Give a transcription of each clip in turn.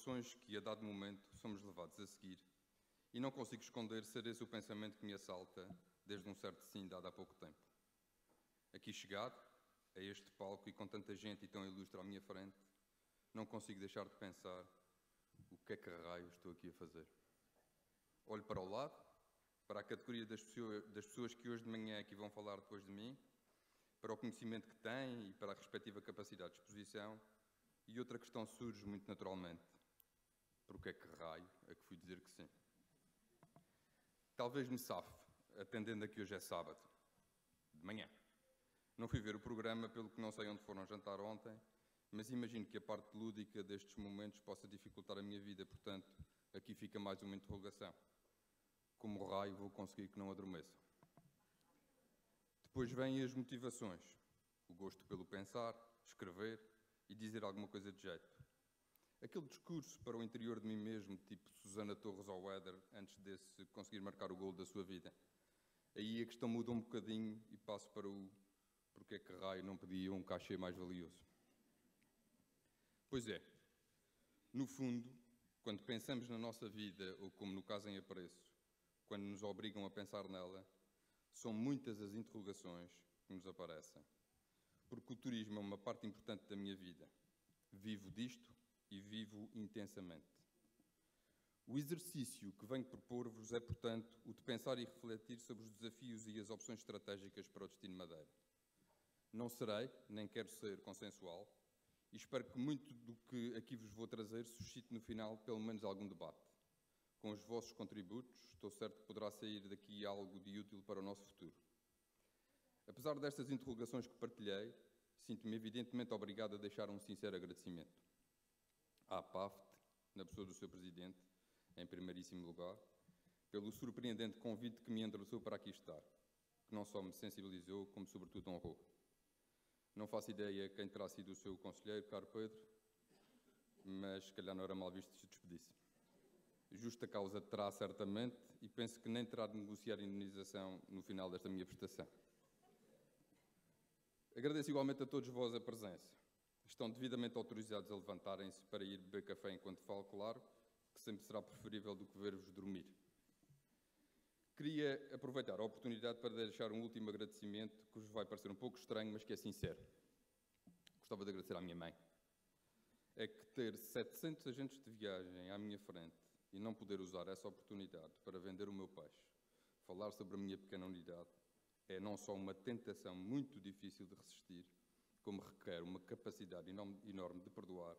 ações que, a dado momento, somos levados a seguir. E não consigo esconder ser esse o pensamento que me assalta desde um certo sim dado há pouco tempo. Aqui chegado, a este palco e com tanta gente e tão ilustre à minha frente, não consigo deixar de pensar o que é que raio estou aqui a fazer. Olho para o lado, para a categoria das pessoas que hoje de manhã aqui vão falar depois de mim, para o conhecimento que têm e para a respectiva capacidade de exposição, e outra questão surge muito naturalmente. Por que é que raio é que fui dizer que sim? Talvez me safe, atendendo a que hoje é sábado, de manhã. Não fui ver o programa, pelo que não sei onde foram jantar ontem, mas imagino que a parte lúdica destes momentos possa dificultar a minha vida, portanto, aqui fica mais uma interrogação. Como raio vou conseguir que não adormeça? Depois vêm as motivações, o gosto pelo pensar, escrever e dizer alguma coisa de jeito. Aquele discurso para o interior de mim mesmo, tipo Susana Torres ao Éder, antes desse conseguir marcar o golo da sua vida. Aí a questão muda um bocadinho e passo para o porque é que raio não pedia um cachê mais valioso. Pois é, no fundo, quando pensamos na nossa vida, ou como no caso em apreço, quando nos obrigam a pensar nela, são muitas as interrogações que nos aparecem. Porque o turismo é uma parte importante da minha vida. Vivo disto e vivo intensamente. O exercício que venho propor-vos é, portanto, o de pensar e refletir sobre os desafios e as opções estratégicas para o destino Madeira. Não serei, nem quero ser, consensual, e espero que muito do que aqui vos vou trazer suscite no final pelo menos algum debate. Com os vossos contributos, estou certo que poderá sair daqui algo de útil para o nosso futuro. Apesar destas interrogações que partilhei, sinto-me evidentemente obrigado a deixar um sincero agradecimento à PAFT, na pessoa do seu Presidente, em primeiríssimo lugar, pelo surpreendente convite que me endereçou para aqui estar, que não só me sensibilizou, como sobretudo honrou. Não faço ideia quem terá sido o seu conselheiro, caro Pedro, mas se calhar não era mal visto se despedisse. Justa causa terá certamente e penso que nem terá de negociar indenização no final desta minha prestação. Agradeço igualmente a todos vós a presença. Estão devidamente autorizados a levantarem-se para ir beber café enquanto falo, claro, que sempre será preferível do que ver-vos dormir. Queria aproveitar a oportunidade para deixar um último agradecimento, que vos vai parecer um pouco estranho, mas que é sincero. Gostava de agradecer à minha mãe. É que ter 700 agentes de viagem à minha frente e não poder usar essa oportunidade para vender o meu peixe, falar sobre a minha pequena unidade, é não só uma tentação muito difícil de resistir, como requer uma capacidade enorme de perdoar,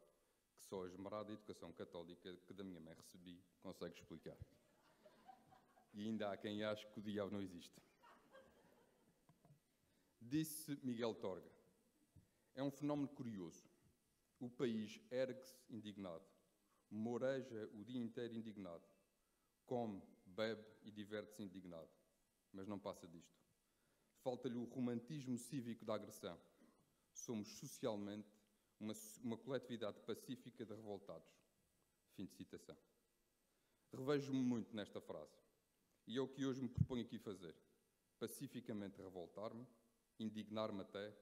que só a esmerada educação católica que da minha mãe recebi consegue explicar. E ainda há quem ache que o diabo não existe. Disse Miguel Torga: é um fenómeno curioso. O país ergue-se indignado, moreja o dia inteiro indignado, come, bebe e diverte-se indignado, mas não passa disto. Falta-lhe o romantismo cívico da agressão. Somos socialmente uma coletividade pacífica de revoltados. Fim de citação. Revejo-me muito nesta frase. E é o que hoje me proponho aqui fazer. Pacificamente revoltar-me, indignar-me até,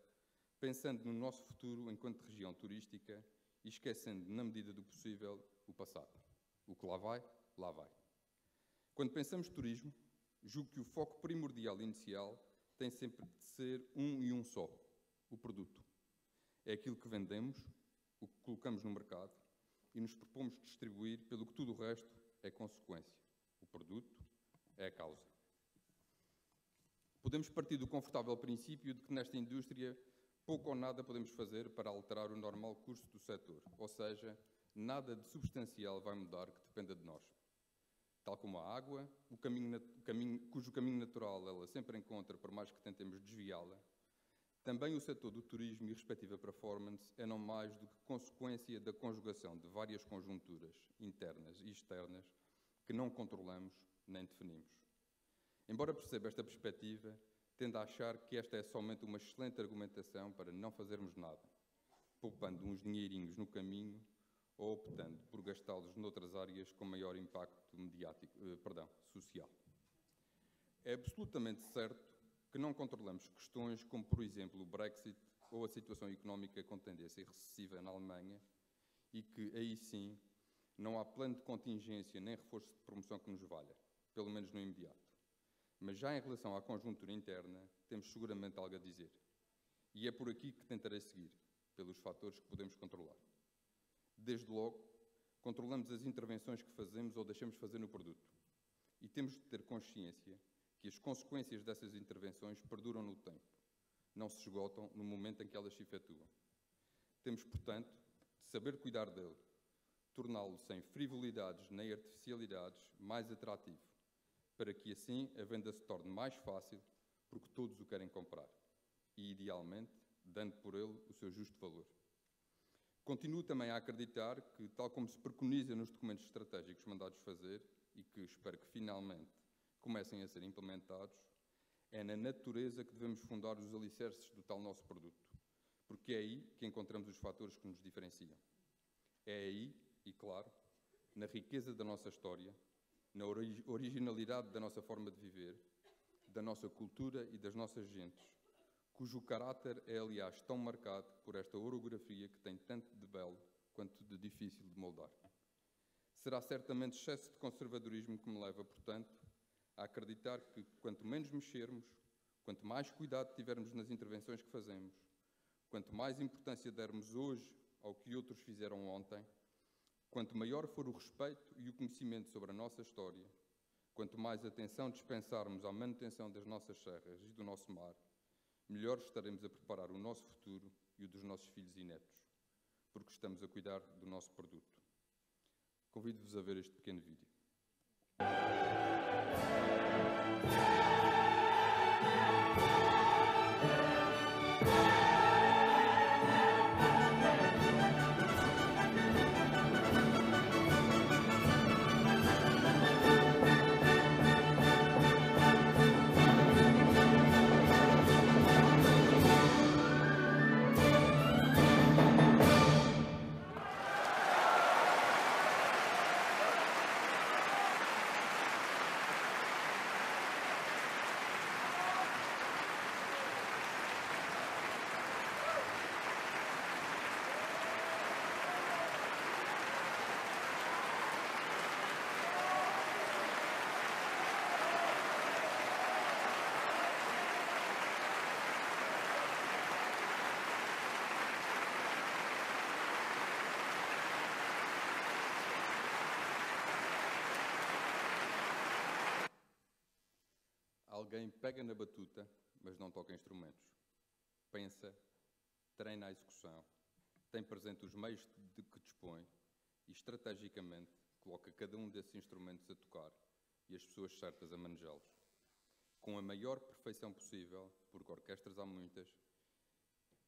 pensando no nosso futuro enquanto região turística e esquecendo, na medida do possível, o passado. O que lá vai, lá vai. Quando pensamos turismo, julgo que o foco primordial inicial tem sempre de ser um e um só, o produto. É aquilo que vendemos, o que colocamos no mercado e nos propomos distribuir, pelo que tudo o resto é consequência. O produto é a causa. Podemos partir do confortável princípio de que nesta indústria pouco ou nada podemos fazer para alterar o normal curso do setor, ou seja, nada de substancial vai mudar que dependa de nós. Tal como a água, cujo caminho natural ela sempre encontra, por mais que tentemos desviá-la, também o setor do turismo e respectiva performance é não mais do que consequência da conjugação de várias conjunturas internas e externas que não controlamos nem definimos. Embora perceba esta perspectiva, tendo a achar que esta é somente uma excelente argumentação para não fazermos nada, poupando uns dinheirinhos no caminho ou optando por gastá-los noutras áreas com maior impacto social. É absolutamente certo que não controlamos questões como, por exemplo, o Brexit ou a situação económica com tendência recessiva na Alemanha e que, aí sim, Não há plano de contingência nem reforço de promoção que nos valha, pelo menos no imediato. Mas já em relação à conjuntura interna, temos seguramente algo a dizer. E é por aqui que tentarei seguir, pelos fatores que podemos controlar. Desde logo, controlamos as intervenções que fazemos ou deixamos fazer no produto. E temos de ter consciência que as consequências dessas intervenções perduram no tempo, não se esgotam no momento em que elas se efetuam. Temos, portanto, de saber cuidar dele, torná-lo sem frivolidades nem artificialidades mais atrativo, para que assim a venda se torne mais fácil, porque todos o querem comprar, e idealmente dando por ele o seu justo valor. Continuo também a acreditar que, tal como se preconiza nos documentos estratégicos mandados fazer, e que espero que finalmente comecem a ser implementados, é na natureza que devemos fundar os alicerces do tal nosso produto, porque é aí que encontramos os fatores que nos diferenciam. É aí, e claro, na riqueza da nossa história, na originalidade da nossa forma de viver, da nossa cultura e das nossas gentes, cujo caráter é, aliás, tão marcado por esta orografia que tem tanto de belo quanto de difícil de moldar. Será certamente excesso de conservadorismo que me leva, portanto, a acreditar que, quanto menos mexermos, quanto mais cuidado tivermos nas intervenções que fazemos, quanto mais importância dermos hoje ao que outros fizeram ontem, quanto maior for o respeito e o conhecimento sobre a nossa história, quanto mais atenção dispensarmos à manutenção das nossas serras e do nosso mar, melhor estaremos a preparar o nosso futuro e o dos nossos filhos e netos, porque estamos a cuidar do nosso produto. Convido-vos a ver este pequeno vídeo. Alguém pega na batuta, mas não toca instrumentos. Pensa, treina a execução, tem presente os meios de que dispõe e, estrategicamente, coloca cada um desses instrumentos a tocar e as pessoas certas a manejá-los. Com a maior perfeição possível, porque orquestras há muitas,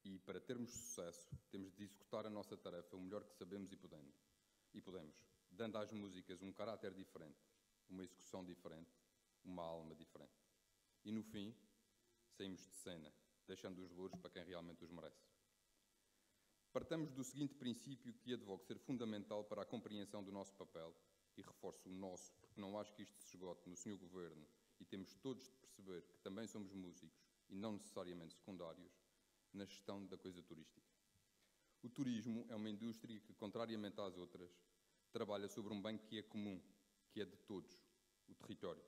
e para termos sucesso, temos de executar a nossa tarefa o melhor que sabemos e podemos, dando às músicas um caráter diferente, uma execução diferente, uma alma diferente. E, no fim, saímos de cena, deixando os louros para quem realmente os merece. Partamos do seguinte princípio que advogo ser fundamental para a compreensão do nosso papel, e reforço o nosso, porque não acho que isto se esgote no Sr. Governo, e temos todos de perceber que também somos músicos, e não necessariamente secundários, na gestão da coisa turística. O turismo é uma indústria que, contrariamente às outras, trabalha sobre um bem que é comum, que é de todos, o território.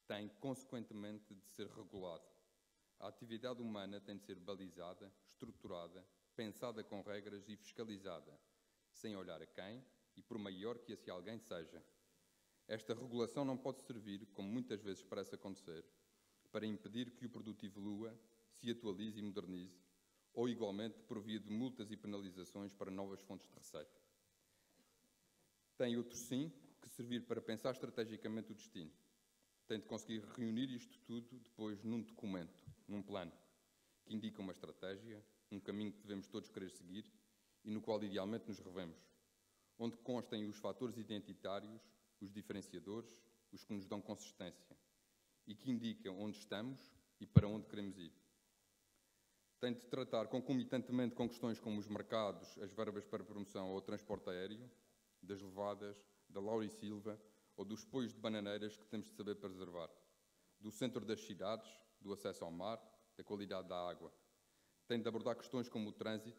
Tem, consequentemente, de ser regulado. A atividade humana tem de ser balizada, estruturada, pensada com regras e fiscalizada, sem olhar a quem e por maior que esse alguém seja. Esta regulação não pode servir, como muitas vezes parece acontecer, para impedir que o produto evolua, se atualize e modernize, ou igualmente por via de multas e penalizações para novas fontes de receita. Tem outro sim que servir para pensar estrategicamente o destino. Tem de conseguir reunir isto tudo depois num documento, num plano, que indica uma estratégia, um caminho que devemos todos querer seguir e no qual idealmente nos revemos, onde constem os fatores identitários, os diferenciadores, os que nos dão consistência e que indicam onde estamos e para onde queremos ir. Tem de tratar concomitantemente com questões como os mercados, as verbas para promoção ou o transporte aéreo, das levadas, da Laura e Silva, ou dos poios de bananeiras que temos de saber preservar, do centro das cidades, do acesso ao mar, da qualidade da água. Tem de abordar questões como o trânsito,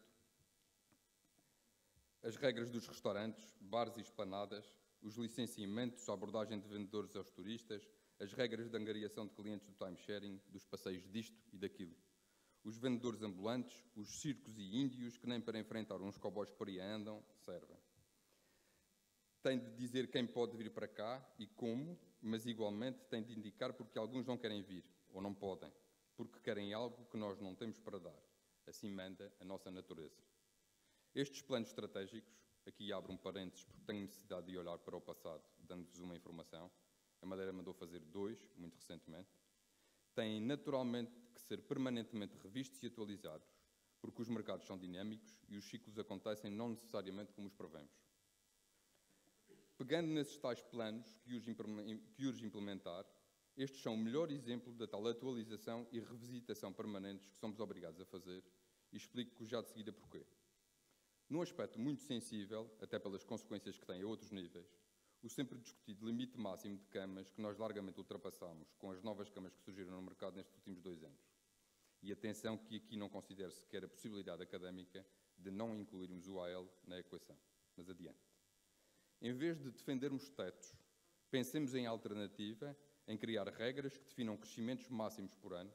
As regras dos restaurantes, bares e esplanadas, os licenciamentos, a abordagem de vendedores aos turistas, as regras de angariação de clientes do time-sharing, dos passeios disto e daquilo. Os vendedores ambulantes, os circos e índios, que nem para enfrentar uns cowboys que por aí andam, servem. Tem de dizer quem pode vir para cá e como, mas igualmente tem de indicar porque alguns não querem vir, ou não podem, porque querem algo que nós não temos para dar. Assim manda a nossa natureza. Estes planos estratégicos, aqui abro um parênteses porque tenho necessidade de olhar para o passado, dando-vos uma informação. A Madeira mandou fazer 2, muito recentemente. Têm naturalmente que ser permanentemente revistos e atualizados, porque os mercados são dinâmicos e os ciclos acontecem não necessariamente como os prevemos. Pegando nesses tais planos que urge implementar, estes são o melhor exemplo da tal atualização e revisitação permanentes que somos obrigados a fazer, e explico já de seguida porquê. Num aspecto muito sensível, até pelas consequências que tem a outros níveis, o sempre discutido limite máximo de camas que nós largamente ultrapassamos com as novas camas que surgiram no mercado nestes últimos 2 anos. E atenção que aqui não considero sequer a possibilidade académica de não incluirmos o AL na equação. Mas adiante. Em vez de defendermos tetos, pensemos em alternativa, em criar regras que definam crescimentos máximos por ano,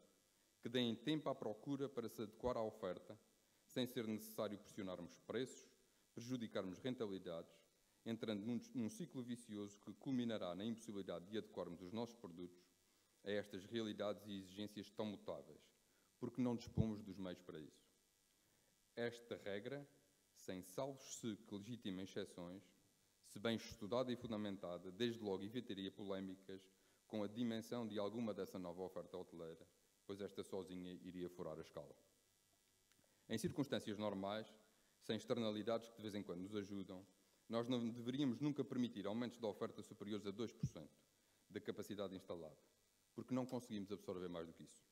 que deem tempo à procura para se adequar à oferta, sem ser necessário pressionarmos preços, prejudicarmos rentabilidades, entrando num ciclo vicioso que culminará na impossibilidade de adequarmos os nossos produtos a estas realidades e exigências tão mutáveis, porque não dispomos dos meios para isso. Esta regra, sem salvos se que legitimem exceções, se bem estudada e fundamentada, desde logo evitaria polémicas com a dimensão de alguma dessa nova oferta hoteleira, pois esta sozinha iria furar a escala. Em circunstâncias normais, sem externalidades que de vez em quando nos ajudam, nós não deveríamos nunca permitir aumentos da oferta superiores a 2% da capacidade instalada, porque não conseguimos absorver mais do que isso.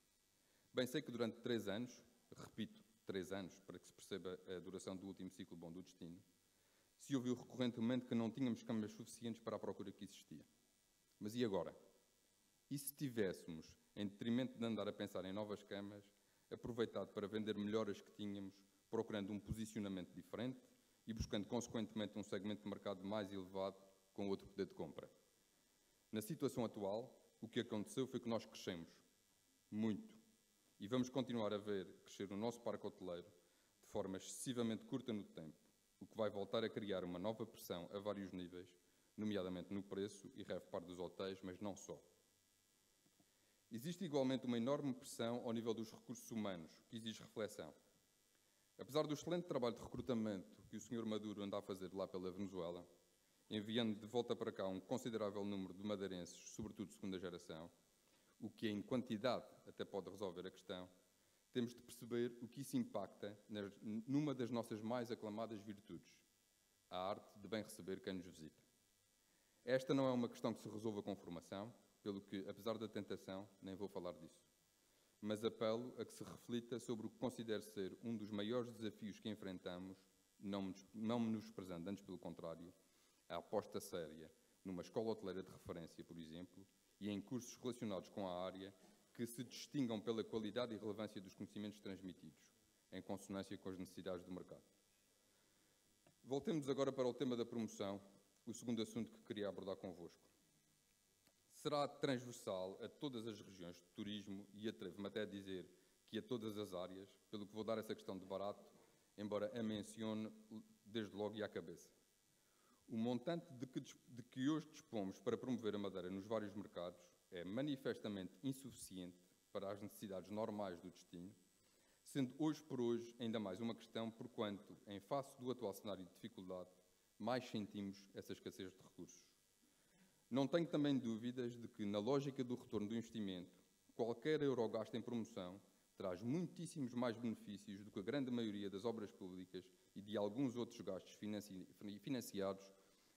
Bem sei que durante 3 anos, repito, 3 anos, para que se perceba a duração do último ciclo bom do destino, se ouviu recorrentemente que não tínhamos camas suficientes para a procura que existia. Mas e agora? E se tivéssemos, em detrimento de andar a pensar em novas camas, aproveitado para vender melhor as que tínhamos, procurando um posicionamento diferente e buscando, consequentemente, um segmento de mercado mais elevado com outro poder de compra? Na situação atual, o que aconteceu foi que nós crescemos muito e vamos continuar a ver crescer o nosso parque hoteleiro de forma excessivamente curta no tempo, o que vai voltar a criar uma nova pressão a vários níveis, nomeadamente no preço e RevPAR dos hotéis, mas não só. Existe igualmente uma enorme pressão ao nível dos recursos humanos, que exige reflexão. Apesar do excelente trabalho de recrutamento que o Sr. Maduro anda a fazer lá pela Venezuela, enviando de volta para cá um considerável número de madeirenses, sobretudo de segunda geração, o que em quantidade até pode resolver a questão, temos de perceber o que isso impacta numa das nossas mais aclamadas virtudes, a arte de bem receber quem nos visita. Esta não é uma questão que se resolva com formação, pelo que, apesar da tentação, nem vou falar disso. Mas apelo a que se reflita sobre o que considero ser um dos maiores desafios que enfrentamos, não menosprezando, antes pelo contrário, a aposta séria numa escola hoteleira de referência, por exemplo, e em cursos relacionados com a área que se distingam pela qualidade e relevância dos conhecimentos transmitidos, em consonância com as necessidades do mercado. Voltemos agora para o tema da promoção, o segundo assunto que queria abordar convosco. Será transversal a todas as regiões de turismo e atrevo-me até a dizer que a todas as áreas, pelo que vou dar essa questão de barato, embora a mencione desde logo e à cabeça. O montante de que hoje dispomos para promover a Madeira nos vários mercados é manifestamente insuficiente para as necessidades normais do destino, sendo hoje por hoje ainda mais uma questão porquanto, em face do atual cenário de dificuldade, mais sentimos essa escassez de recursos. Não tenho também dúvidas de que, na lógica do retorno do investimento, qualquer euro gasto em promoção traz muitíssimos mais benefícios do que a grande maioria das obras públicas e de alguns outros gastos financiados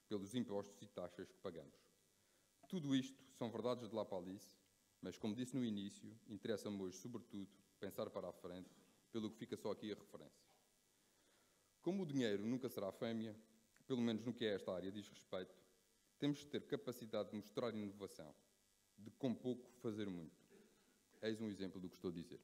pelos impostos e taxas que pagamos. Tudo isto são verdades de lapalice, mas, como disse no início, interessa-me hoje, sobretudo, pensar para a frente, pelo que fica só aqui a referência. Como o dinheiro nunca será fêmea, pelo menos no que a esta área diz respeito, temos de ter capacidade de mostrar inovação, de com pouco fazer muito. Eis um exemplo do que estou a dizer.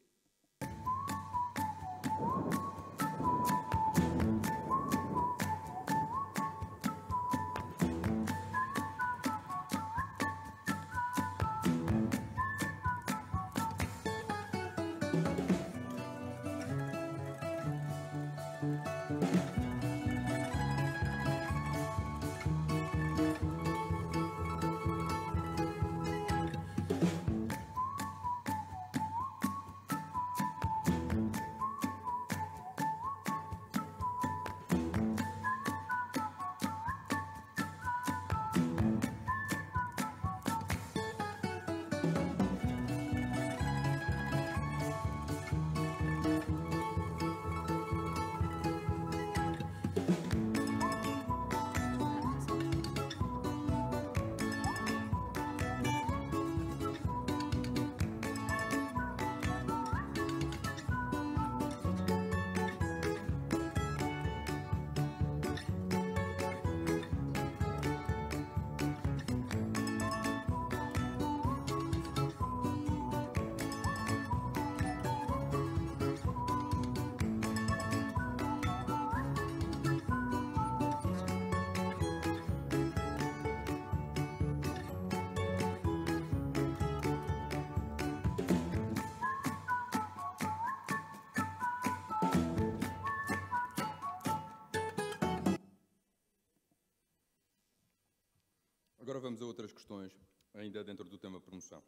Agora vamos a outras questões, ainda dentro do tema promoção.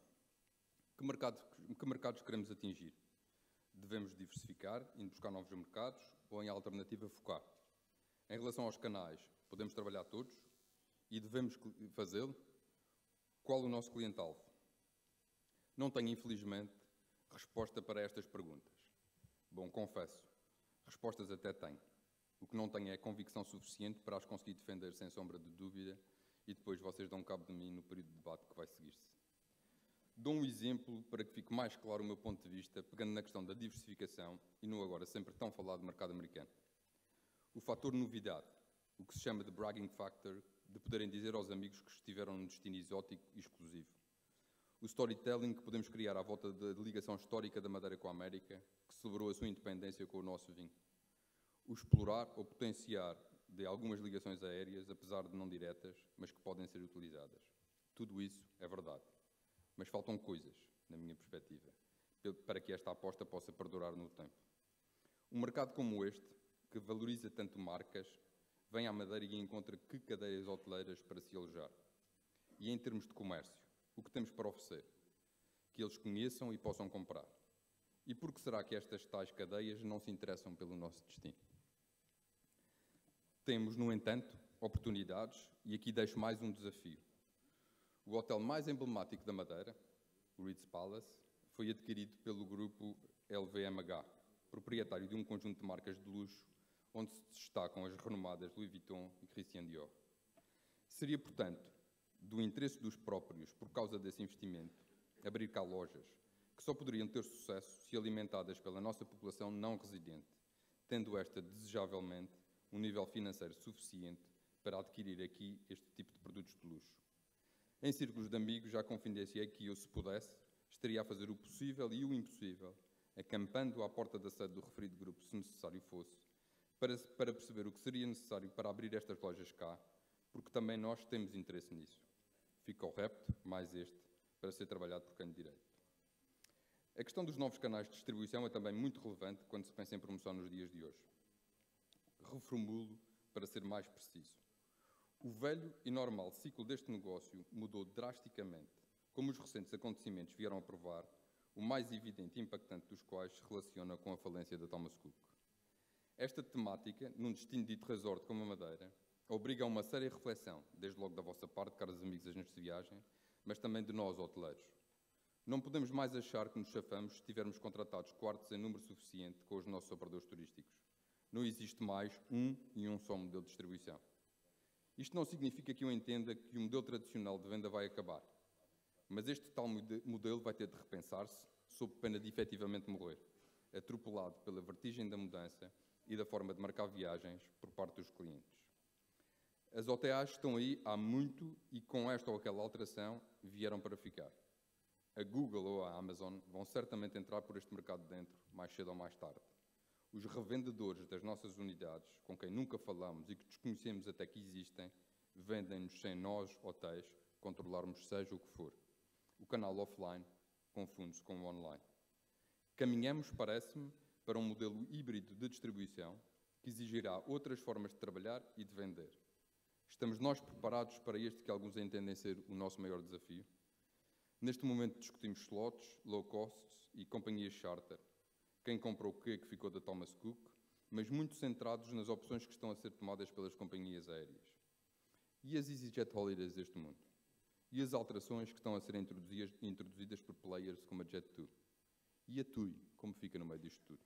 Que mercados queremos atingir? Devemos diversificar, indo buscar novos mercados, ou em alternativa focar? Em relação aos canais, podemos trabalhar todos? E devemos fazê-lo? Qual o nosso cliente-alvo? Não tenho, infelizmente, resposta para estas perguntas. Bom, confesso, respostas até tenho. O que não tenho é convicção suficiente para as conseguir defender sem sombra de dúvida, e depois vocês dão cabo de mim no período de debate que vai seguir-se. Dou um exemplo para que fique mais claro o meu ponto de vista, pegando na questão da diversificação e no agora sempre tão falado mercado americano. O fator novidade, o que se chama de bragging factor, de poderem dizer aos amigos que estiveram num destino exótico e exclusivo. O storytelling que podemos criar à volta da ligação histórica da Madeira com a América, que celebrou a sua independência com o nosso vinho. O explorar ou potenciar de algumas ligações aéreas, apesar de não diretas, mas que podem ser utilizadas. Tudo isso é verdade. Mas faltam coisas, na minha perspectiva, para que esta aposta possa perdurar no tempo. Um mercado como este, que valoriza tanto marcas, vem à Madeira e encontra que cadeias hoteleiras para se alojar. E em termos de comércio, o que temos para oferecer? Que eles conheçam e possam comprar. E por que será que estas tais cadeias não se interessam pelo nosso destino? Temos, no entanto, oportunidades, e aqui deixo mais um desafio. O hotel mais emblemático da Madeira, o Ritz Palace, foi adquirido pelo grupo LVMH, proprietário de um conjunto de marcas de luxo, onde se destacam as renomadas Louis Vuitton e Christian Dior. Seria, portanto, do interesse dos próprios, por causa desse investimento, abrir cá lojas, que só poderiam ter sucesso se alimentadas pela nossa população não residente, tendo esta, desejavelmente, um nível financeiro suficiente para adquirir aqui este tipo de produtos de luxo. Em círculos de amigos já confidenciei que eu, se pudesse, estaria a fazer o possível e o impossível, acampando à porta da sede do referido grupo, se necessário fosse, para perceber o que seria necessário para abrir estas lojas cá, porque também nós temos interesse nisso. Fica o repto, mais este, para ser trabalhado por quem de direito. A questão dos novos canais de distribuição é também muito relevante quando se pensa em promoção nos dias de hoje. Reformulo para ser mais preciso. O velho e normal ciclo deste negócio mudou drasticamente, como os recentes acontecimentos vieram a provar, o mais evidente e impactante dos quais se relaciona com a falência da Thomas Cook. Esta temática, num destino dito resort como a Madeira, obriga a uma séria reflexão, desde logo da vossa parte, caros amigos agentes de viagem, mas também de nós, hoteleiros. Não podemos mais achar que nos chafamos se tivermos contratados quartos em número suficiente com os nossos operadores turísticos. Não existe mais um e um só modelo de distribuição. Isto não significa que eu entenda que o modelo tradicional de venda vai acabar, mas este tal modelo vai ter de repensar-se, sob pena de efetivamente morrer, atropelado pela vertigem da mudança e da forma de marcar viagens por parte dos clientes. As OTAs estão aí há muito e com esta ou aquela alteração vieram para ficar. A Google ou a Amazon vão certamente entrar por este mercado dentro, mais cedo ou mais tarde. Os revendedores das nossas unidades, com quem nunca falamos e que desconhecemos até que existem, vendem-nos sem nós, hotéis, controlarmos seja o que for. O canal offline confunde-se com o online. Caminhamos, parece-me, para um modelo híbrido de distribuição que exigirá outras formas de trabalhar e de vender. Estamos nós preparados para este que alguns entendem ser o nosso maior desafio? Neste momento discutimos slots, low costs e companhias charter. Quem comprou o quê que ficou da Thomas Cook, mas muito centrados nas opções que estão a ser tomadas pelas companhias aéreas. E as EasyJet Holidays deste mundo? E as alterações que estão a ser introduzidas por players como a Jet2? E a TUI, como fica no meio disto tudo?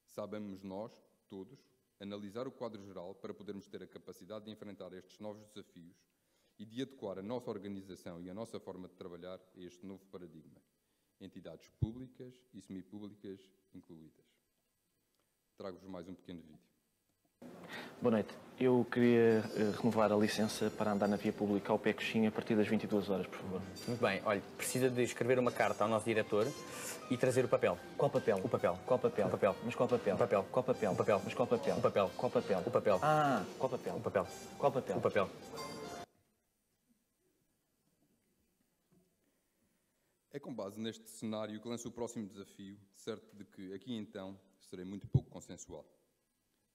Sabemos nós, todos, analisar o quadro geral para podermos ter a capacidade de enfrentar estes novos desafios e de adequar a nossa organização e a nossa forma de trabalhar a este novo paradigma. Entidades públicas e semipúblicas incluídas. Trago-vos mais um pequeno vídeo. Boa noite. Eu queria renovar a licença para andar na via pública ao pé coxinha a partir das 22 horas, por favor. Muito bem. Olha, precisa de escrever uma carta ao nosso diretor e trazer o papel. Qual papel? O papel. Qual papel? O papel. Mas qual papel? O papel. Qual papel? O papel. Mas qual papel? O papel. Qual papel? O papel. Ah, qual papel? O papel. Qual papel? O papel. É com base neste cenário que lanço o próximo desafio, certo de que aqui então serei muito pouco consensual.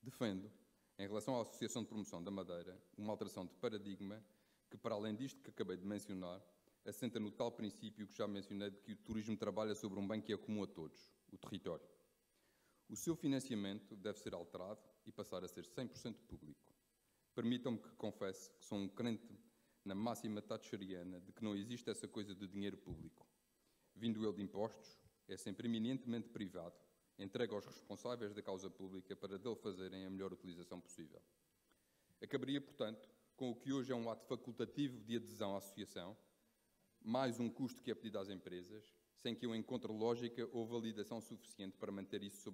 Defendo, em relação à Associação de Promoção da Madeira, uma alteração de paradigma que, para além disto que acabei de mencionar, assenta no tal princípio que já mencionei de que o turismo trabalha sobre um bem que é comum a todos, o território. O seu financiamento deve ser alterado e passar a ser 100% público. Permitam-me que confesse que sou um crente na máxima thatcheriana de que não existe essa coisa de dinheiro público. Vindo ele de impostos, é sempre eminentemente privado, entregue aos responsáveis da causa pública para dele fazerem a melhor utilização possível. Acabaria, portanto, com o que hoje é um ato facultativo de adesão à associação, mais um custo que é pedido às empresas, sem que eu encontre lógica ou validação suficiente para manter isso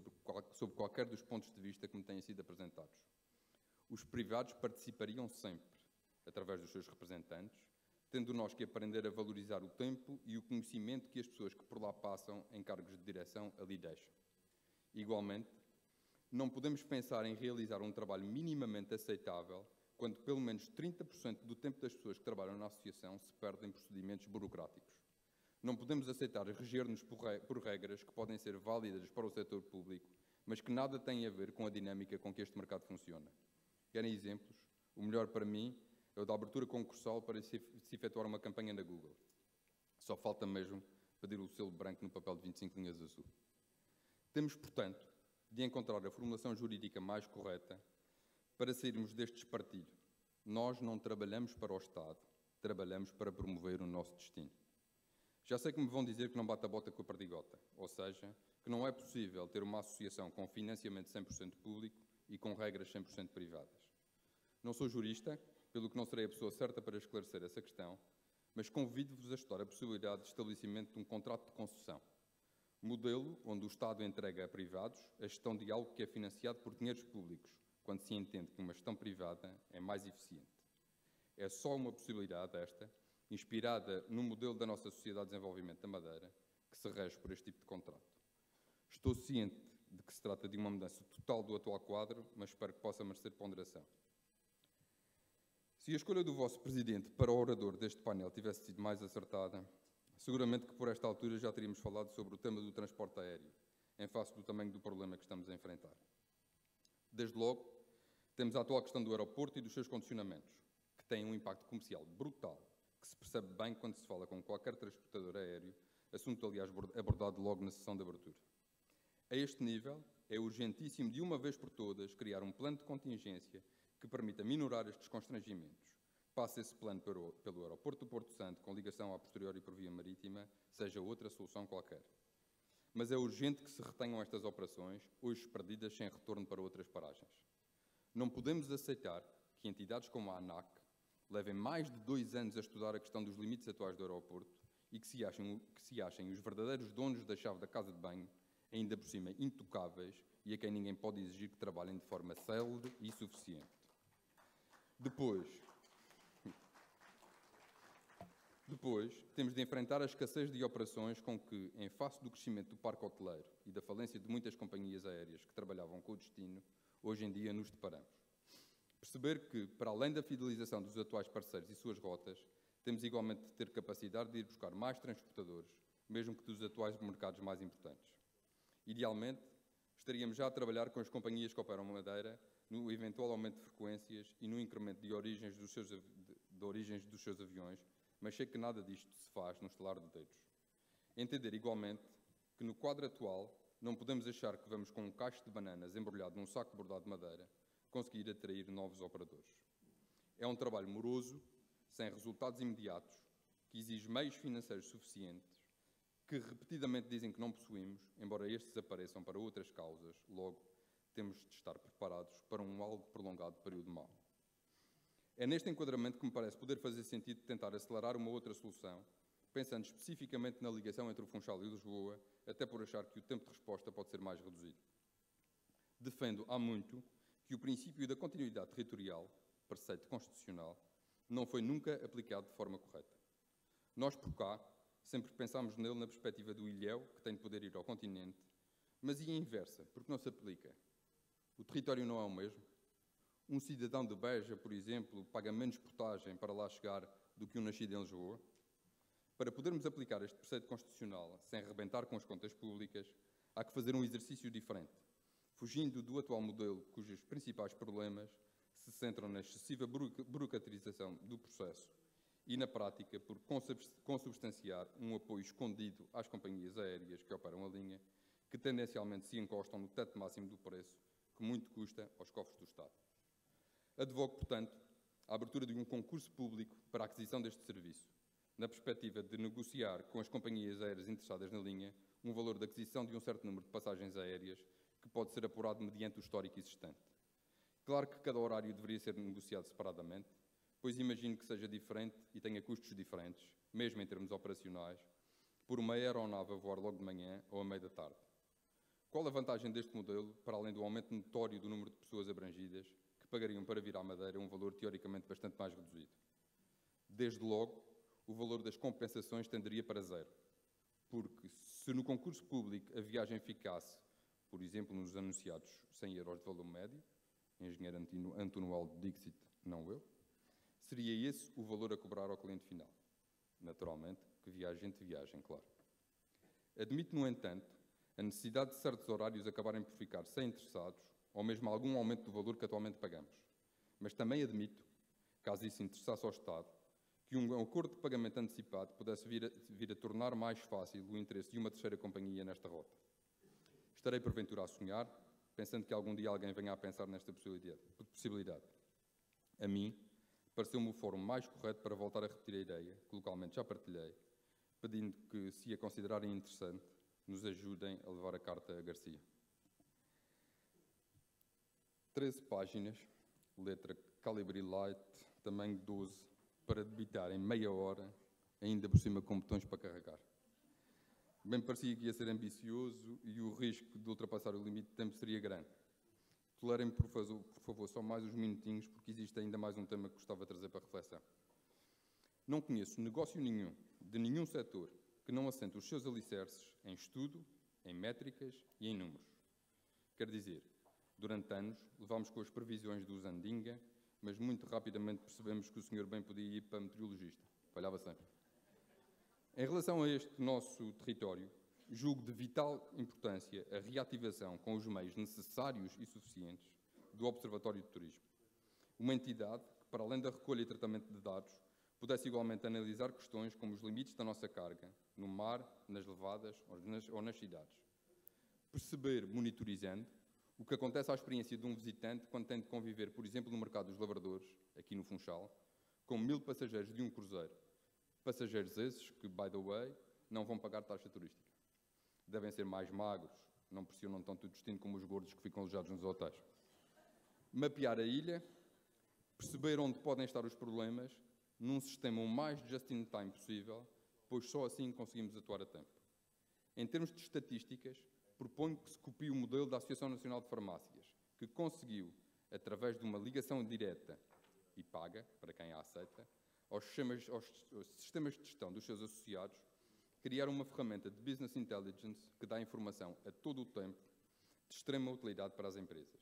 sob qualquer dos pontos de vista que me tenham sido apresentados. Os privados participariam sempre, através dos seus representantes, tendo nós que aprender a valorizar o tempo e o conhecimento que as pessoas que por lá passam em cargos de direção ali deixam. Igualmente, não podemos pensar em realizar um trabalho minimamente aceitável quando pelo menos 30% do tempo das pessoas que trabalham na associação se perdem em procedimentos burocráticos. Não podemos aceitar reger-nos por regras que podem ser válidas para o setor público, mas que nada têm a ver com a dinâmica com que este mercado funciona. Querem exemplos? O melhor para mim é o da abertura concursal para se efetuar uma campanha na Google. Só falta mesmo pedir o selo branco no papel de 25 linhas azul. Temos, portanto, de encontrar a formulação jurídica mais correta para sairmos deste espartilho. Nós não trabalhamos para o Estado, trabalhamos para promover o nosso destino. Já sei que me vão dizer que não bate a bota com a perdigota, ou seja, que não é possível ter uma associação com financiamento 100% público e com regras 100% privadas. Não sou jurista, pelo que não serei a pessoa certa para esclarecer essa questão, mas convido-vos a estudar a possibilidade de estabelecimento de um contrato de concessão, modelo onde o Estado entrega a privados a gestão de algo que é financiado por dinheiros públicos, quando se entende que uma gestão privada é mais eficiente. É só uma possibilidade esta, inspirada no modelo da nossa Sociedade de Desenvolvimento da Madeira, que se rege por este tipo de contrato. Estou ciente de que se trata de uma mudança total do atual quadro, mas espero que possa merecer ponderação. Se a escolha do vosso Presidente para o orador deste painel tivesse sido mais acertada, seguramente que por esta altura já teríamos falado sobre o tema do transporte aéreo, em face do tamanho do problema que estamos a enfrentar. Desde logo, temos a atual questão do aeroporto e dos seus condicionamentos, que têm um impacto comercial brutal, que se percebe bem quando se fala com qualquer transportador aéreo, assunto, aliás, abordado logo na sessão de abertura. A este nível, é urgentíssimo, de uma vez por todas, criar um plano de contingência que permita minorar estes constrangimentos. Passe esse plano pelo aeroporto do Porto Santo, com ligação a posteriori por via marítima, seja outra solução qualquer. Mas é urgente que se retenham estas operações, hoje perdidas sem retorno para outras paragens. Não podemos aceitar que entidades como a ANAC levem mais de 2 anos a estudar a questão dos limites atuais do aeroporto e que se achem os verdadeiros donos da chave da casa de banho, ainda por cima intocáveis, e a quem ninguém pode exigir que trabalhem de forma célere e suficiente. Depois, temos de enfrentar a escassez de operações com que, em face do crescimento do parque hoteleiro e da falência de muitas companhias aéreas que trabalhavam com o destino, hoje em dia nos deparamos. Perceber que, para além da fidelização dos atuais parceiros e suas rotas, temos igualmente de ter capacidade de ir buscar mais transportadores, mesmo que dos atuais mercados mais importantes. Idealmente, estaríamos já a trabalhar com as companhias que operam Madeira no eventual aumento de frequências e no incremento de origens dos seus aviões, mas sei que nada disto se faz no estalar de dedos. Entender igualmente que no quadro atual não podemos achar que vamos com um cacho de bananas embrulhado num saco bordado de madeira conseguir atrair novos operadores. É um trabalho moroso, sem resultados imediatos, que exige meios financeiros suficientes, que repetidamente dizem que não possuímos, embora estes apareçam para outras causas, logo temos de estar preparados para um algo prolongado período mau. É neste enquadramento que me parece poder fazer sentido tentar acelerar uma outra solução, pensando especificamente na ligação entre o Funchal e Lisboa, até por achar que o tempo de resposta pode ser mais reduzido. Defendo há muito que o princípio da continuidade territorial, preceito constitucional, não foi nunca aplicado de forma correta. Nós, por cá, sempre pensámos nele na perspectiva do ilhéu, que tem de poder ir ao continente, mas e a inversa, porque não se aplica? O território não é o mesmo? Um cidadão de Beja, por exemplo, paga menos portagem para lá chegar do que um nascido em Lisboa? Para podermos aplicar este preceito constitucional sem arrebentar com as contas públicas, há que fazer um exercício diferente, fugindo do atual modelo cujos principais problemas se centram na excessiva burocratização do processo e, na prática, por consubstanciar um apoio escondido às companhias aéreas que operam a linha, que tendencialmente se encostam no teto máximo do preço, que muito custa aos cofres do Estado. Advogo, portanto, a abertura de um concurso público para a aquisição deste serviço, na perspectiva de negociar com as companhias aéreas interessadas na linha um valor de aquisição de um certo número de passagens aéreas que pode ser apurado mediante o histórico existente. Claro que cada horário deveria ser negociado separadamente, pois imagino que seja diferente e tenha custos diferentes, mesmo em termos operacionais, por uma aeronave a voar logo de manhã ou à meia da tarde. Qual a vantagem deste modelo, para além do aumento notório do número de pessoas abrangidas, que pagariam para vir à Madeira um valor teoricamente bastante mais reduzido? Desde logo, o valor das compensações tenderia para zero, porque se no concurso público a viagem ficasse, por exemplo, nos anunciados 100 € de valor médio, engenheiro António Aldo Dixit, não eu, seria esse o valor a cobrar ao cliente final. Naturalmente, que viagem de viagem, claro. Admito, no entanto, a necessidade de certos horários acabarem por ficar sem interessados, ou mesmo algum aumento do valor que atualmente pagamos. Mas também admito, caso isso interessasse ao Estado, que um acordo de pagamento antecipado pudesse vir a tornar mais fácil o interesse de uma terceira companhia nesta rota. Estarei porventura a sonhar, pensando que algum dia alguém venha a pensar nesta possibilidade. A mim, pareceu-me o fórum mais correto para voltar a repetir a ideia, que localmente já partilhei, pedindo que, se a considerarem interessante, nos ajudem a levar a carta a Garcia. 13 páginas, letra Calibri Light, tamanho 12, para debitar em meia hora, ainda por cima com botões para carregar. Bem parecia que ia ser ambicioso e o risco de ultrapassar o limite de tempo seria grande. Tolerem-me, por favor, só mais uns minutinhos, porque existe ainda mais um tema que gostava de trazer para reflexão. Não conheço negócio nenhum, de nenhum setor, que não assente os seus alicerces em estudo, em métricas e em números. Quer dizer, durante anos levámos com as previsões do Zandinga, mas muito rapidamente percebemos que o senhor bem podia ir para meteorologista. Falhava sempre. Em relação a este nosso território, julgo de vital importância a reativação com os meios necessários e suficientes do Observatório de Turismo. Uma entidade que, para além da recolha e tratamento de dados, pudesse igualmente analisar questões como os limites da nossa carga, no mar, nas levadas ou nas cidades. Perceber, monitorizando, o que acontece à experiência de um visitante quando tem de conviver, por exemplo, no mercado dos lavradores, aqui no Funchal, com 1000 passageiros de um cruzeiro. Passageiros esses que, by the way, não vão pagar taxa turística. Devem ser mais magros, não pressionam tanto o destino como os gordos que ficam alojados nos hotéis. Mapear a ilha, perceber onde podem estar os problemas, num sistema o mais just-in-time possível, pois só assim conseguimos atuar a tempo. Em termos de estatísticas, proponho que se copie o modelo da Associação Nacional de Farmácias, que conseguiu, através de uma ligação direta e paga, para quem a aceita, aos sistemas de gestão dos seus associados, criar uma ferramenta de business intelligence que dá informação a todo o tempo de extrema utilidade para as empresas.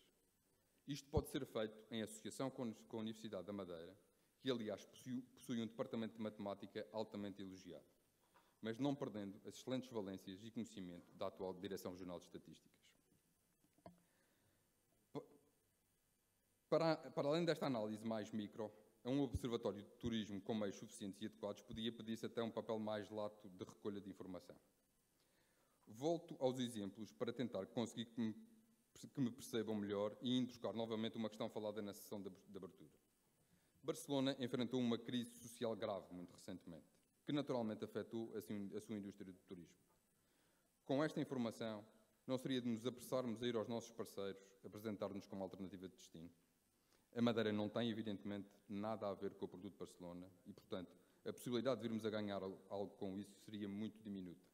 Isto pode ser feito em associação com a Universidade da Madeira, que, aliás, possui um departamento de matemática altamente elogiado, mas não perdendo as excelentes valências e conhecimento da atual Direção Regional de Estatísticas. Para além desta análise mais micro, a um observatório de turismo com meios suficientes e adequados podia pedir-se até um papel mais lato de recolha de informação. Volto aos exemplos para tentar conseguir que me percebam melhor e indo buscar novamente uma questão falada na sessão de abertura. Barcelona enfrentou uma crise social grave muito recentemente, que naturalmente afetou a sua indústria do turismo. Com esta informação, não seria de nos apressarmos a ir aos nossos parceiros, apresentar-nos como alternativa de destino? A Madeira não tem, evidentemente, nada a ver com o produto de Barcelona e, portanto, a possibilidade de virmos a ganhar algo com isso seria muito diminuta,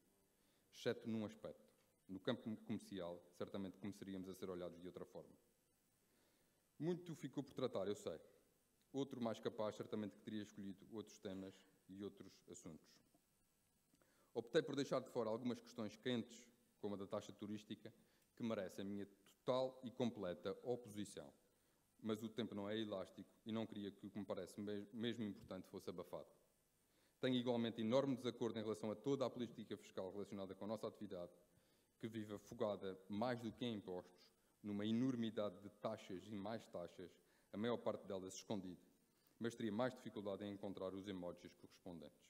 exceto num aspecto. No campo comercial, certamente começaríamos a ser olhados de outra forma. Muito ficou por tratar, eu sei. Outro mais capaz, certamente, que teria escolhido outros temas e outros assuntos. Optei por deixar de fora algumas questões quentes, como a da taxa turística, que merece a minha total e completa oposição. Mas o tempo não é elástico e não queria que o que me parece mesmo importante fosse abafado. Tenho igualmente enorme desacordo em relação a toda a política fiscal relacionada com a nossa atividade, que vive afogada mais do que em impostos, numa enormidade de taxas e mais taxas, a maior parte delas escondida, mas teria mais dificuldade em encontrar os emojis correspondentes.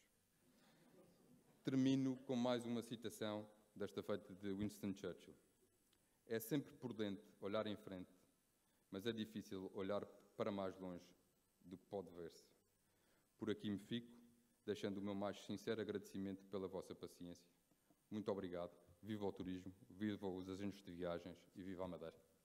Termino com mais uma citação, desta feita de Winston Churchill. É sempre prudente olhar em frente, mas é difícil olhar para mais longe do que pode ver-se. Por aqui me fico, deixando o meu mais sincero agradecimento pela vossa paciência. Muito obrigado. Viva o turismo, viva os agentes de viagens e viva a Madeira.